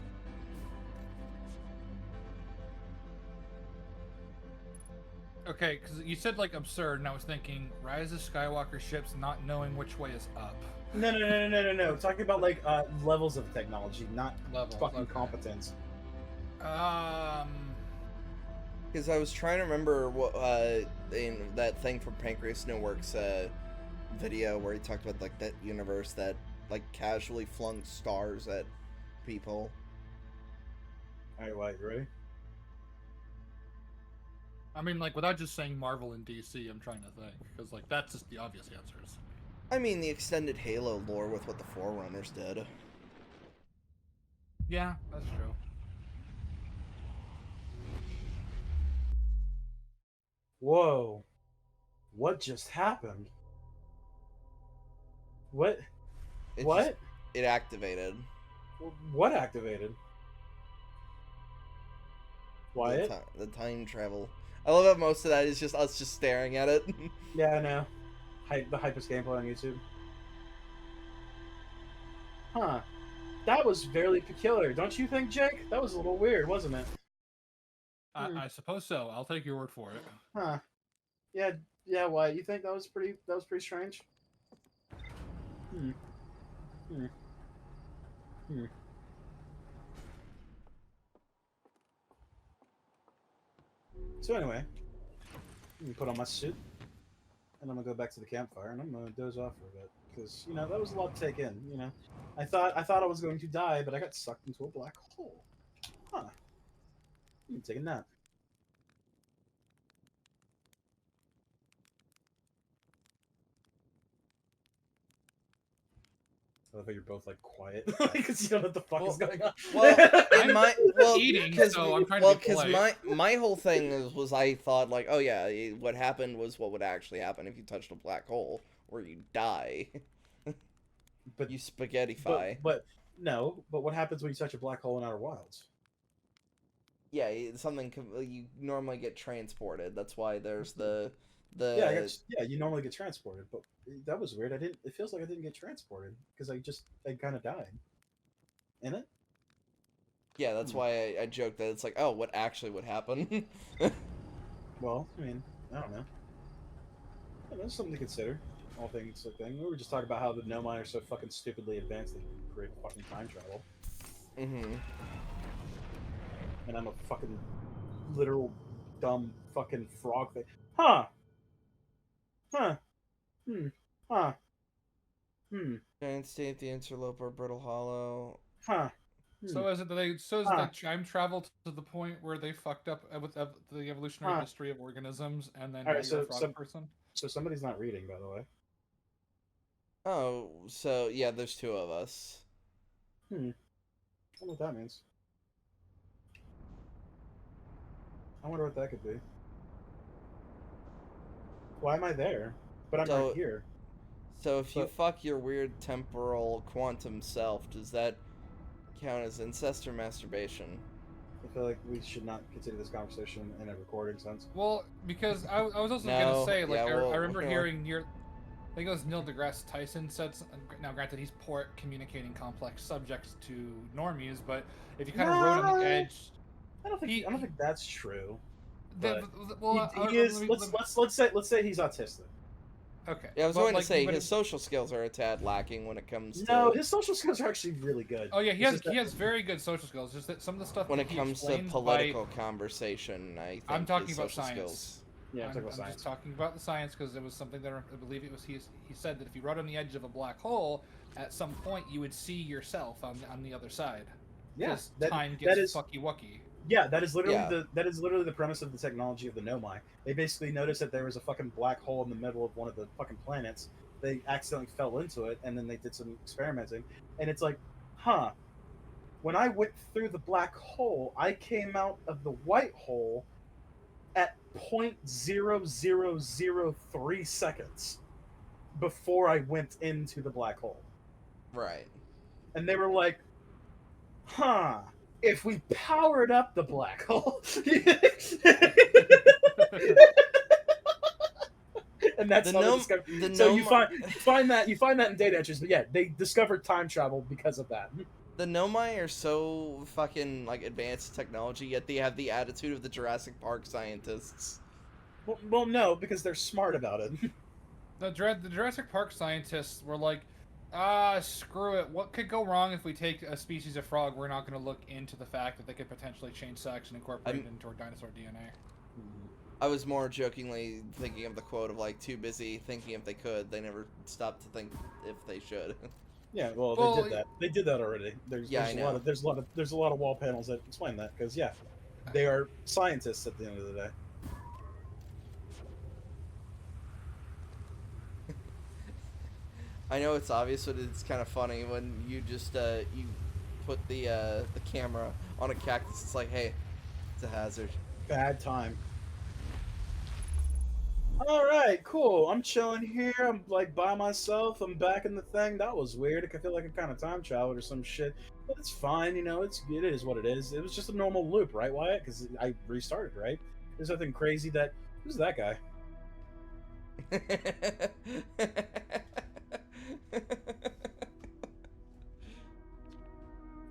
Speaker 3: Okay, because you said, like, absurd, and I was thinking, Rise of Skywalker ships not knowing which way is up.
Speaker 1: No. Talking about, like, levels of technology, not fucking competence.
Speaker 2: Because I was trying to remember what, in that thing from Pancreas Snowworks, video where he talked about, like, that universe that, like, casually flung stars at people.
Speaker 1: Alright, Wyatt, you ready?
Speaker 3: I mean, like, without just saying Marvel and DC, I'm trying to think. Because, like, that's just the obvious answers.
Speaker 2: I mean, the extended Halo lore with what the Forerunners did.
Speaker 3: Yeah, that's true.
Speaker 1: Whoa. What just happened? What?
Speaker 2: It activated.
Speaker 1: What activated? Wyatt?
Speaker 2: The time travel. I love that most of that is just us just staring at it.
Speaker 1: Yeah, I know. The hypest gameplay on YouTube. Huh. That was very peculiar, don't you think, Jake? That was a little weird, wasn't it?
Speaker 3: I suppose so. I'll take your word for it.
Speaker 1: Huh. Yeah, Wyatt, you think that was pretty strange? So anyway, I'm gonna put on my suit, and I'm gonna go back to the campfire, and I'm gonna doze off for a bit, because, you know, that was a lot to take in, you know. I thought I was going to die, but I got sucked into a black hole. Huh. I'm gonna take a nap. I love how you're both like quiet because you don't know what the fuck is going on.
Speaker 3: I'm eating, so I'm trying to be polite.
Speaker 2: my whole thing was I thought, like, oh yeah, what happened was what would actually happen if you touched a black hole, where you die. But you spaghettify.
Speaker 1: But what happens when you touch a black hole in Outer Wilds?
Speaker 2: Yeah, you normally get transported. That's why there's the
Speaker 1: you normally get transported, but that was weird. It feels like I didn't get transported because I kind of died. In it?
Speaker 2: Yeah, that's why I joked that it's like, oh, what actually would happen?
Speaker 1: Well, I mean, I don't know. That's something to consider. All things like that. We were just talking about how the Nomai are so fucking stupidly advanced they create fucking time travel.
Speaker 2: Mm-hmm.
Speaker 1: And I'm a fucking literal dumb fucking frog thing. Huh.
Speaker 2: Giant State, the Interloper, Brittle Hollow.
Speaker 3: So is it that time travel to the point where they fucked up with the evolutionary history of organisms, and then you're a frog person?
Speaker 1: So somebody's not reading, by the way.
Speaker 2: Oh, so yeah, there's 2 of us.
Speaker 1: I don't know what that means. I wonder what that could be. Why am I there? But I'm right here.
Speaker 2: So if you fuck your weird temporal quantum self, does that count as incest or masturbation?
Speaker 1: If feel like we should not continue this conversation in a recording sense.
Speaker 3: Well, because I was also
Speaker 2: No,
Speaker 3: gonna say, like,
Speaker 2: yeah, well,
Speaker 3: I remember hearing I think it was Neil deGrasse Tyson said. Now, granted, he's poor at communicating complex subjects to normies, but if you kind of rode on the edge,
Speaker 1: I don't think that's true.
Speaker 3: Well,
Speaker 1: he is. Let's say he's autistic.
Speaker 3: Okay.
Speaker 2: Yeah, I was going to say his social skills are a tad lacking when it comes to.
Speaker 1: No, his social skills are actually really good.
Speaker 3: Oh yeah, he has very good social skills. Just that some of the stuff
Speaker 2: when it comes to political conversation, I think
Speaker 3: I'm talking about
Speaker 2: social
Speaker 3: science.
Speaker 2: Skills.
Speaker 1: Yeah, I'm
Speaker 3: just talking about the science because it was something that I believe it was he said that if you rode on the edge of a black hole, at some point you would see yourself on the other side.
Speaker 1: Yes,
Speaker 3: time gets fucky wucky.
Speaker 1: Yeah, that is literally the premise of the technology of the Nomai. They basically noticed that there was a fucking black hole in the middle of one of the fucking planets. They accidentally fell into it, and then they did some experimenting, and it's like, huh. When I went through the black hole, I came out of the white hole at 0.0003 seconds before I went into the black hole.
Speaker 2: Right.
Speaker 1: And they were like, huh, if we powered up the black hole. And that's how they discovered. So you find that in data entries, but yeah, they discovered time travel because of that.
Speaker 2: The Nomai are so fucking like advanced technology, yet they have the attitude of the Jurassic Park scientists.
Speaker 1: Well, no, because they're smart about it.
Speaker 3: The Jurassic Park scientists were like, screw it. What could go wrong if we take a species of frog? We're not going to look into the fact that they could potentially change sex and incorporate it into our dinosaur DNA.
Speaker 2: I was more jokingly thinking of the quote of like, too busy thinking if they could, they never stopped to think if they should.
Speaker 1: Yeah, well, they did that. They did that already. There's a lot of wall panels that explain that because yeah, they are scientists at the end of the day.
Speaker 2: I know it's obvious, but it's kind of funny when you just you put the camera on a cactus. It's like, hey, it's a hazard.
Speaker 1: Bad time. All right, cool. I'm chilling here. I'm like by myself. I'm back in the thing. That was weird. I feel like I kind of time traveled or some shit, but it's fine. You know, it is what it is. It was just a normal loop, right, Wyatt? Because I restarted, right? There's nothing crazy. Who's that guy?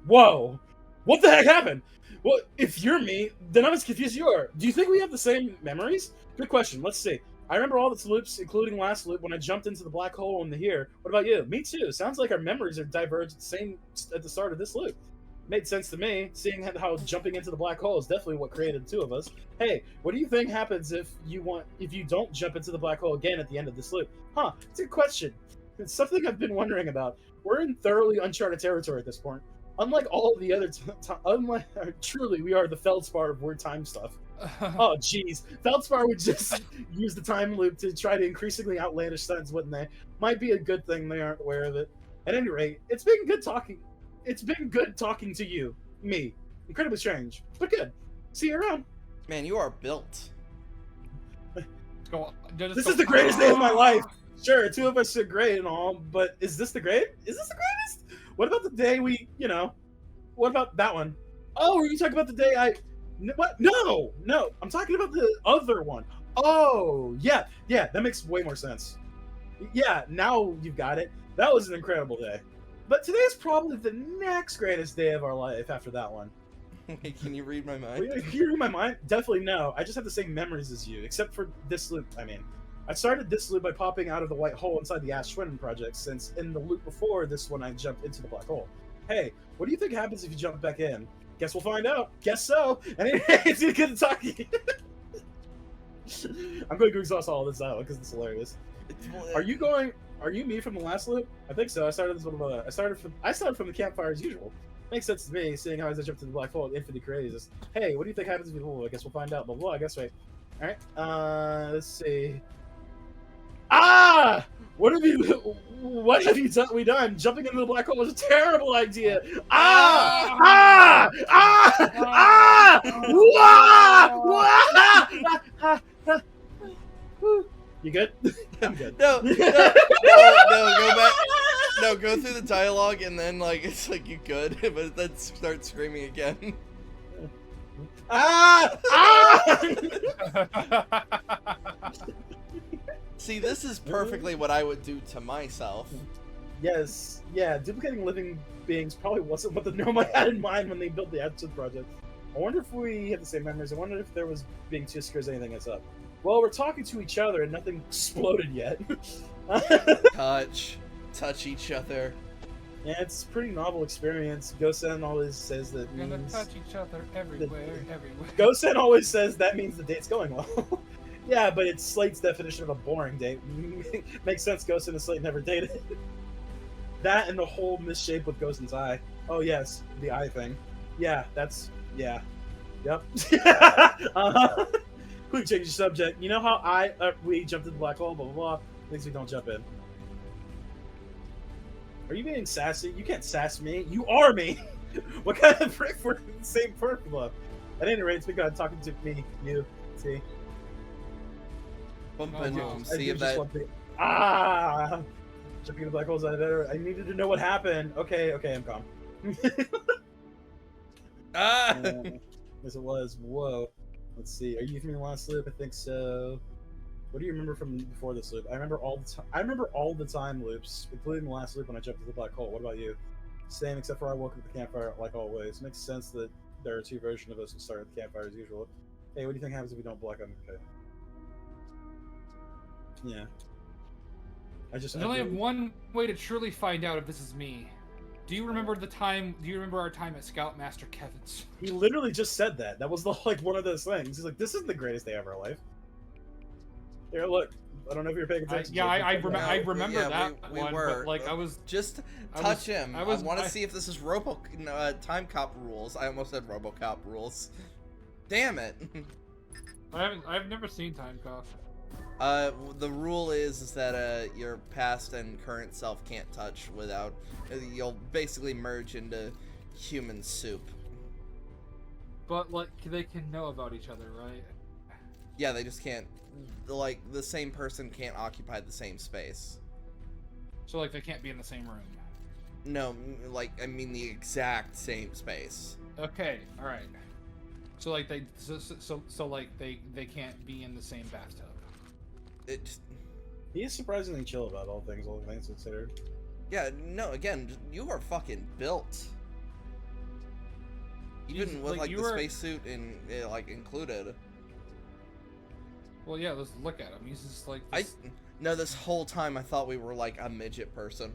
Speaker 1: Whoa! What the heck happened? Well, if you're me, then I'm as confused as you are. Do you think we have the same memories? Good question. Let's see. I remember all the loops, including last loop when I jumped into the black hole in the here. What about you? Me too. Sounds like our memories are diverged at the start of this loop. Made sense to me, seeing how jumping into the black hole is definitely what created the two of us. Hey, what do you think happens if you don't jump into the black hole again at the end of this loop? Huh? It's a good question. It's something I've been wondering about. We're in thoroughly uncharted territory at this point. Unlike all of the other truly, we are the feldspar of weird time stuff. Oh, jeez. Feldspar would just use the time loop to try to increasingly outlandish stunts, wouldn't they? Might be a good thing they aren't aware of it. At any rate, it's been good talking. It's been good talking to you. Me. Incredibly strange, but good. See you around.
Speaker 2: Man, you are built.
Speaker 1: This is the greatest day of my life. Sure, two of us are great and all, but is this the greatest? What about the day what about that one? Oh, were you talking about the day what? No, I'm talking about the other one. Oh, yeah, that makes way more sense. Yeah, now you've got it. That was an incredible day. But today's probably the next greatest day of our life after that one.
Speaker 2: Wait, can you read my mind?
Speaker 1: Can you read my mind? Definitely no. I just have the same memories as you, except for this loop. I mean, I started this loop by popping out of the white hole inside the Ash Twin project, since in the loop before this one I jumped into the black hole. Hey, what do you think happens if you jump back in? Guess we'll find out. Guess so. Anyway, it's good to talk to you. I'm going to exhaust all this out because it's hilarious. Are you me from the last loop? I think so. I started from the campfire as usual. Makes sense to me, seeing how I jumped into the black hole at infinity craziness. Hey, what do you think happens if you I guess we'll find out. Blah blah. I guess wait. Alright. Let's see. Ah! What have you done? Jumping into the black hole was a terrible idea. You good? I'm good.
Speaker 2: No, go back. No, go through the dialogue and then it's like you good, but then start screaming again.
Speaker 1: Ah! Ah!
Speaker 2: See, this is perfectly what I would do to myself.
Speaker 1: Yes, yeah, duplicating living beings probably wasn't what the gnome had in mind when they built the episode project. I wonder if we had the same memories. I wonder if there was being too scared anything us up. Well, we're talking to each other and nothing exploded yet.
Speaker 2: Touch each other.
Speaker 1: Yeah, it's a pretty novel experience. Gosen always says that
Speaker 3: We're gonna
Speaker 1: means
Speaker 3: touch each other everywhere.
Speaker 1: Gosen always says that means the date's going well. Yeah, but it's Slate's definition of a boring date. Makes sense. Gosen and Slate never dated. That and the whole misshape with Gosen's eye. Oh yes, the eye thing. Yeah, that's yeah. Yep. Quick change the subject. You know how we jumped in the black hole, blah blah blah. Things we don't jump in. Are you being sassy? You can't sass me. You are me. What kind of prick for the same purple club? At any rate, it's been God talking to me. You see.
Speaker 2: Bump
Speaker 3: Oh,
Speaker 2: into
Speaker 3: wow.
Speaker 2: him. See if that.
Speaker 1: Jumping in the black holes. I needed to know what happened. Okay, I'm calm.
Speaker 2: Ah!
Speaker 1: Yes, it was. Whoa. Let's see. Are you from the last loop? I think so. What do you remember from before this loop? I remember all the time. I remember all the time loops, including the last loop when I jumped into the black hole. What about you? Same, except for I woke up at the campfire like always. Makes sense that there are two versions of us who start at the campfire as usual. Hey, what do you think happens if we don't block on the pit? Yeah.
Speaker 3: There's only one way to truly find out if this is me. Do you remember the time? Do you remember our time at Scoutmaster Kevin's?
Speaker 1: He literally just said that. That was like one of those things. He's like, "This isn't the greatest day of our life." Here, look. I don't know if you're paying attention.
Speaker 3: I remember
Speaker 2: Yeah,
Speaker 3: that
Speaker 2: we
Speaker 3: one.
Speaker 2: were.
Speaker 3: But like I was
Speaker 2: Just
Speaker 3: I
Speaker 2: touch
Speaker 3: was-
Speaker 2: him. I want to see if this is Time Cop rules. I almost said RoboCop rules. Damn it.
Speaker 3: I've never seen Time Cop.
Speaker 2: The rule is that your past and current self can't touch without. You'll basically merge into human soup.
Speaker 3: But like they can know about each other, right?
Speaker 2: Yeah, they just can't. Like the same person can't occupy the same space.
Speaker 3: So like they can't be in the same room.
Speaker 2: No, like I mean the exact same space.
Speaker 3: Okay, all right. So like so like they can't be in the same bathtub.
Speaker 2: It just,
Speaker 1: He is surprisingly chill about all things considered.
Speaker 2: yeah, no. Again, you are fucking built. Even
Speaker 3: Jesus,
Speaker 2: with
Speaker 3: like,
Speaker 2: the spacesuit like included.
Speaker 3: Well, yeah, let's look at him. He's just like this.
Speaker 2: No, this whole time I thought we were like a midget person.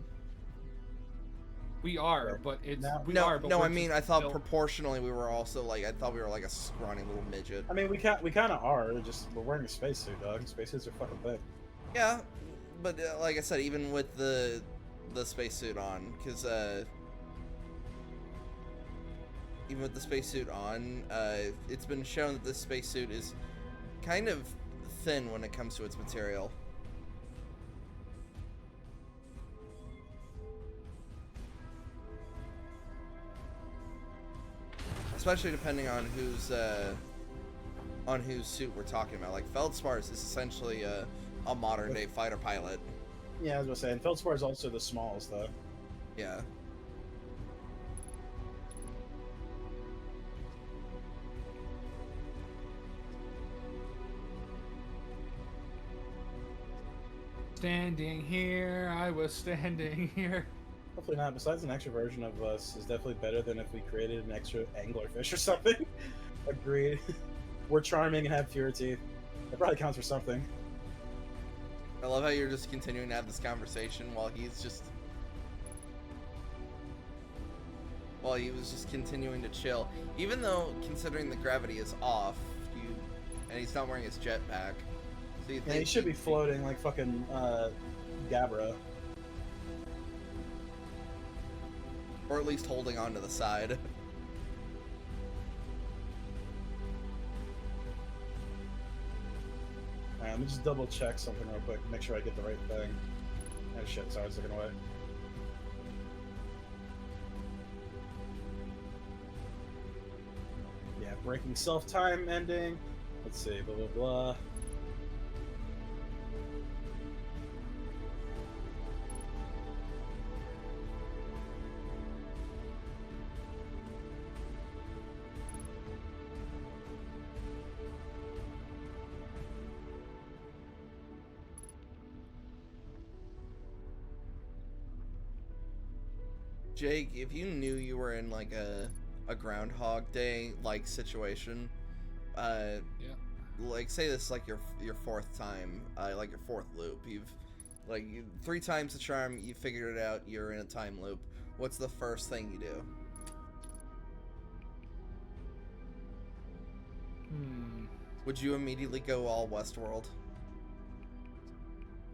Speaker 3: We are, but it's
Speaker 1: No.
Speaker 3: we
Speaker 2: No,
Speaker 3: are. But
Speaker 2: no,
Speaker 3: we're
Speaker 2: I mean
Speaker 3: just
Speaker 2: I thought
Speaker 3: built-
Speaker 2: proportionally we were also like I thought we were like a scrawny little midget.
Speaker 1: I mean, we kind of are. We're wearing a spacesuit, dog. Spacesuits are fucking big.
Speaker 2: Yeah, but like I said, even with the spacesuit on, because even with the spacesuit on, it's been shown that this spacesuit is kind of thin when it comes to its material. Especially depending on whose suit we're talking about. Like Feldspar's is essentially a modern day fighter pilot.
Speaker 1: Yeah, I was gonna say, and Feldspar is also the smallest, though.
Speaker 2: Yeah.
Speaker 3: Standing here, I was standing here.
Speaker 1: Hopefully not. Besides, an extra version of us is definitely better than if we created an extra anglerfish or something. Agreed. We're charming and have fewer teeth. That probably counts for something.
Speaker 2: I love how you're just continuing to have this conversation while he was just continuing to chill. Even though, considering the gravity is off, and he's not wearing his jetpack. So you think
Speaker 1: Yeah, he should be floating like fucking Gabra.
Speaker 2: Or at least holding on to the side.
Speaker 1: Alright, let me just double check something real quick. Make sure I get the right thing. Oh shit, sorry, I was looking away. Yeah, breaking self-time ending. Let's see, blah blah blah.
Speaker 2: Jake, if you knew you were in like a Groundhog Day like situation,
Speaker 3: Yeah.
Speaker 2: like say this is like your fourth time, like your fourth loop. You've like 3 times the charm, you figured it out. You're in a time loop. What's the first thing you do?
Speaker 3: Hmm.
Speaker 2: Would you immediately go all Westworld?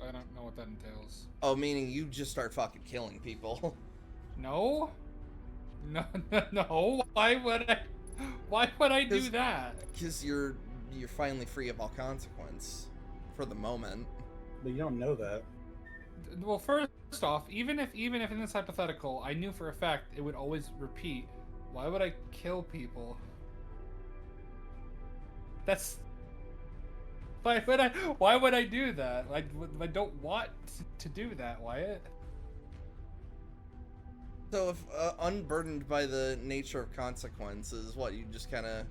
Speaker 3: I don't know what that entails.
Speaker 2: Oh, meaning you just start fucking killing people.
Speaker 3: No. No. No. Why would I? Why would I do
Speaker 2: 'Cause-
Speaker 3: that?
Speaker 2: Because you're finally free of all consequence for the moment.
Speaker 1: But you don't know that.
Speaker 3: Well, first off, even if in this hypothetical, I knew for a fact it would always repeat. Why would I kill people? That's why would I do that? I don't want to do that, Wyatt.
Speaker 2: So if unburdened by the nature of consequences, what you just kind of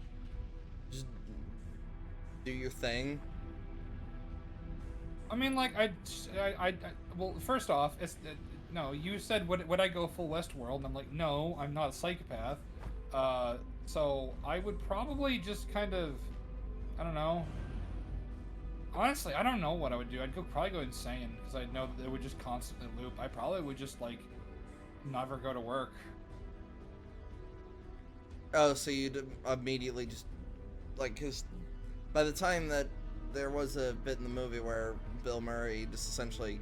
Speaker 2: just do your thing.
Speaker 3: I mean, like well, first off, it's no. You said would I go full Westworld? And I'm like, no, I'm not a psychopath. So I would probably just kind of, I don't know. Honestly, I don't know what I would do. Probably go insane because I know that it would just constantly loop. I probably would just like never go to work.
Speaker 2: Oh, so you'd immediately just like, because by the time that there was a bit in the movie where Bill Murray just essentially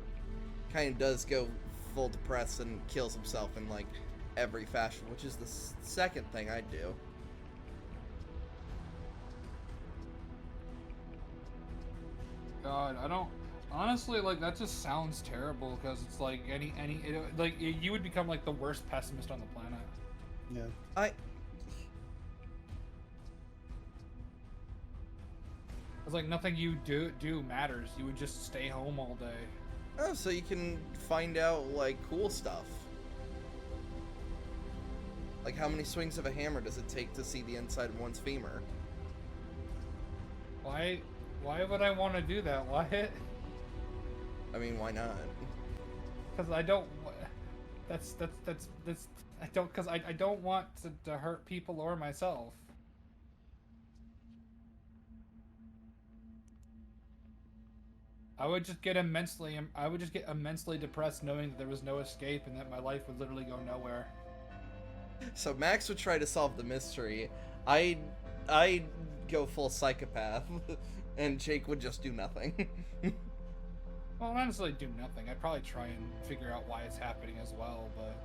Speaker 2: kind of does go full depressed and kills himself in like every fashion, which is the second thing I'd do.
Speaker 3: God, I don't. Honestly, like that just sounds terrible because it's like you would become like the worst pessimist on the planet.
Speaker 1: Yeah.
Speaker 2: I
Speaker 3: It's like nothing you do matters. You would just stay home all day.
Speaker 2: Oh, so you can find out like cool stuff. Like how many swings of a hammer does it take to see the inside of one's femur?
Speaker 3: Why would I want to do that? Why?
Speaker 2: I mean, why not?
Speaker 3: Because I don't. That's I don't because I don't want to hurt people or myself. I would just get immensely depressed knowing that there was no escape and that my life would literally go nowhere.
Speaker 2: So Max would try to solve the mystery. I'd go full psychopath, and Jake would just do nothing.
Speaker 3: Well, honestly, do nothing. I'd probably try and figure out why it's happening as well, but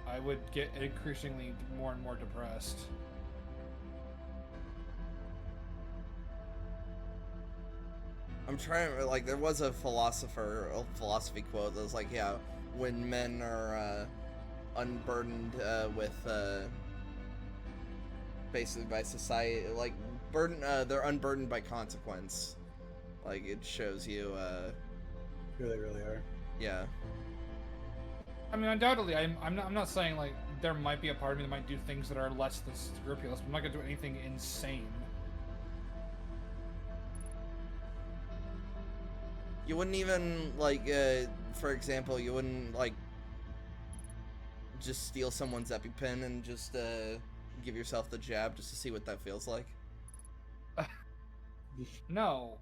Speaker 3: I would get increasingly more and more depressed.
Speaker 2: I'm trying to, like, there was a philosophy quote that was like, yeah, when men are unburdened with basically by society, like they're unburdened by consequence. Like it shows you,
Speaker 1: Who they really are.
Speaker 2: yeah.
Speaker 3: I mean, undoubtedly, I'm not saying like there might be a part of me that might do things that are less than scrupulous, but I'm not gonna do anything insane.
Speaker 2: You wouldn't even like, for example, you wouldn't like just steal someone's EpiPen and just give yourself the jab just to see what that feels like.
Speaker 3: No,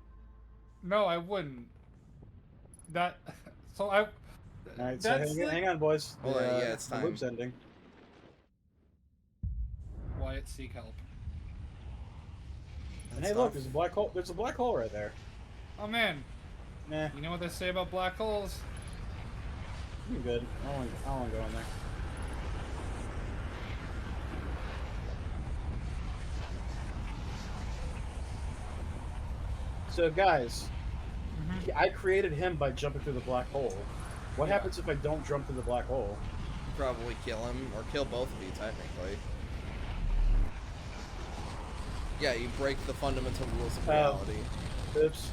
Speaker 3: I wouldn't. That so I.
Speaker 1: All right, so
Speaker 3: That's
Speaker 1: hang on, boys.
Speaker 2: Hold on, yeah, it's
Speaker 1: the
Speaker 2: time.
Speaker 1: loop's ending.
Speaker 3: Wyatt, seek help.
Speaker 1: And hey, look, there's a black hole. There's a black hole right there.
Speaker 3: Oh man,
Speaker 1: Nah,
Speaker 3: you know what they say about black holes?
Speaker 1: I'm good. I don't want to go in there. So, guys, I created him by jumping through the black hole. What
Speaker 3: Yeah.
Speaker 1: happens if I don't jump through the black hole?
Speaker 2: You probably kill him or kill both of you technically. Yeah, you break the fundamental rules of reality.
Speaker 1: Oops.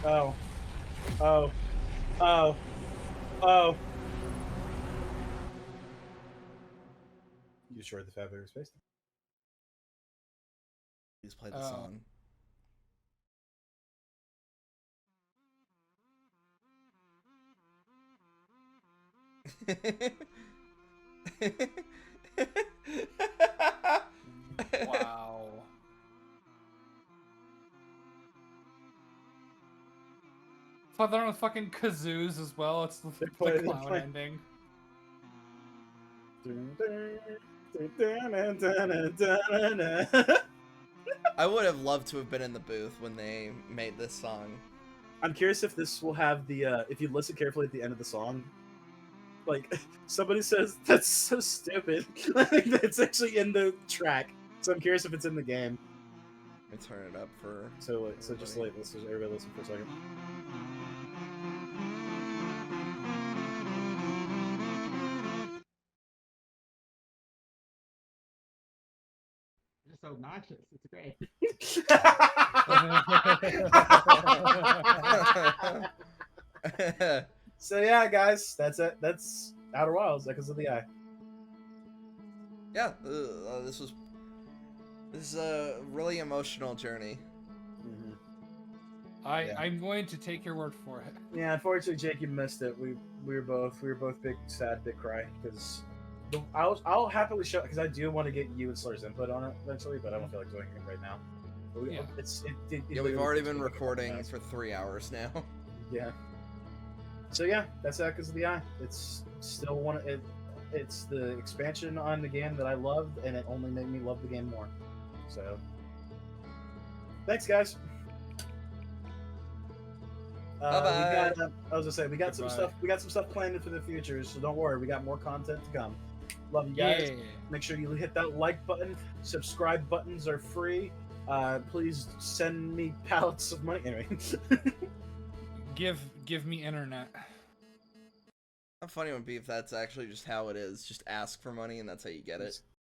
Speaker 1: Oh. Oh. Oh. Oh. You destroyed the fabric of space.
Speaker 2: Please play the
Speaker 3: Oh.
Speaker 2: song.
Speaker 3: Wow. But they're on fucking kazoos as well. It's the
Speaker 1: They're
Speaker 3: clown
Speaker 1: playing-
Speaker 3: ending.
Speaker 2: I would have loved to have been in the booth when they made this song.
Speaker 1: I'm curious if this will have the if you listen carefully at the end of the song, like somebody says that's so stupid. Like that's actually in the track. So I'm curious if it's in the game.
Speaker 2: Let me turn it up for.
Speaker 1: So just
Speaker 2: everybody.
Speaker 1: everybody listen for a second.
Speaker 4: It's so obnoxious. It's great.
Speaker 1: So yeah, guys, that's it. That's Outer Wilds, Echoes of the Eye.
Speaker 2: Yeah, this is a really emotional journey.
Speaker 1: Mm-hmm.
Speaker 3: I'm going to take your word for it.
Speaker 1: Yeah, unfortunately, Jake, you missed it. We were both big sad, big cry because I'll happily show because I do want to get you and Slur's input on it eventually, but I don't feel like doing it right now. But
Speaker 3: Yeah.
Speaker 2: Yeah, we've already been recording for 3 hours now.
Speaker 1: Yeah. So yeah, that's Echoes of the Eye. It's still it's the expansion on the game that I loved, and it only made me love the game more. So, thanks, guys.
Speaker 2: Bye-bye.
Speaker 1: I was gonna say we got some
Speaker 3: Goodbye.
Speaker 1: stuff. We got some stuff planned for the future, so don't worry. We got more content to come. Love you guys.
Speaker 3: Yeah.
Speaker 1: Make sure you hit that like button. Subscribe buttons are free. Please send me pallets of money. Anyway.
Speaker 3: Give me internet.
Speaker 2: How funny it would be if that's actually just how it is. Just ask for money and that's how you get it.